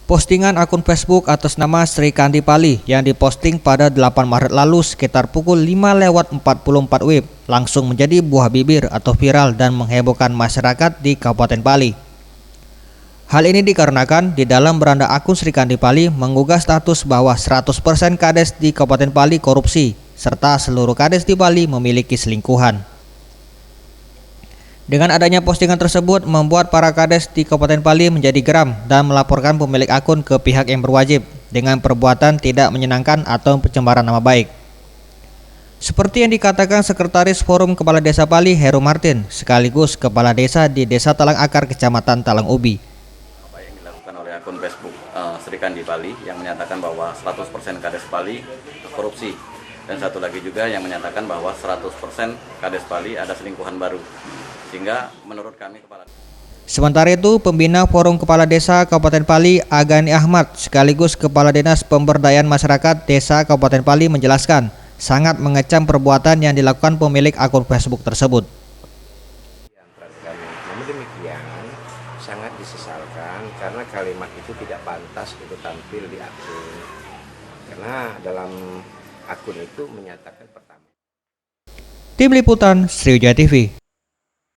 Postingan akun Facebook atas nama Sri Kandi Pali yang diposting pada 8 Maret lalu sekitar pukul 5:44 WIB langsung menjadi buah bibir atau viral dan menghebohkan masyarakat di Kabupaten Pali. Hal ini dikarenakan di dalam beranda akun Sri Kandi Pali menggugah status bahwa 100% kades di Kabupaten Pali korupsi, serta seluruh kades di Bali memiliki selingkuhan. Dengan adanya postingan tersebut membuat para kades di Kabupaten Pali menjadi geram dan melaporkan pemilik akun ke pihak yang berwajib dengan perbuatan tidak menyenangkan atau pencemaran nama baik. Seperti yang dikatakan Sekretaris Forum Kepala Desa Pali Heru Martin sekaligus Kepala Desa di Desa Talang Akar Kecamatan Talang Ubi. Apa yang dilakukan oleh akun Facebook Sri Kandi Pali yang menyatakan bahwa 100% kades Pali korupsi, dan satu lagi juga yang menyatakan bahwa 100% kades Pali ada selingkuhan baru. Sehingga menurut kami Sementara itu, pembina Forum Kepala Desa Kabupaten Pali Agani Ahmad sekaligus Kepala Dinas Pemberdayaan Masyarakat Desa Kabupaten Pali menjelaskan sangat mengecam perbuatan yang dilakukan pemilik akun Facebook tersebut. Namun demikian sangat disesalkan karena kalimat itu tidak pantas itu tampil di akun, karena dalam akun itu menyatakan pertama. Tim Liputan Sriwijaya TV.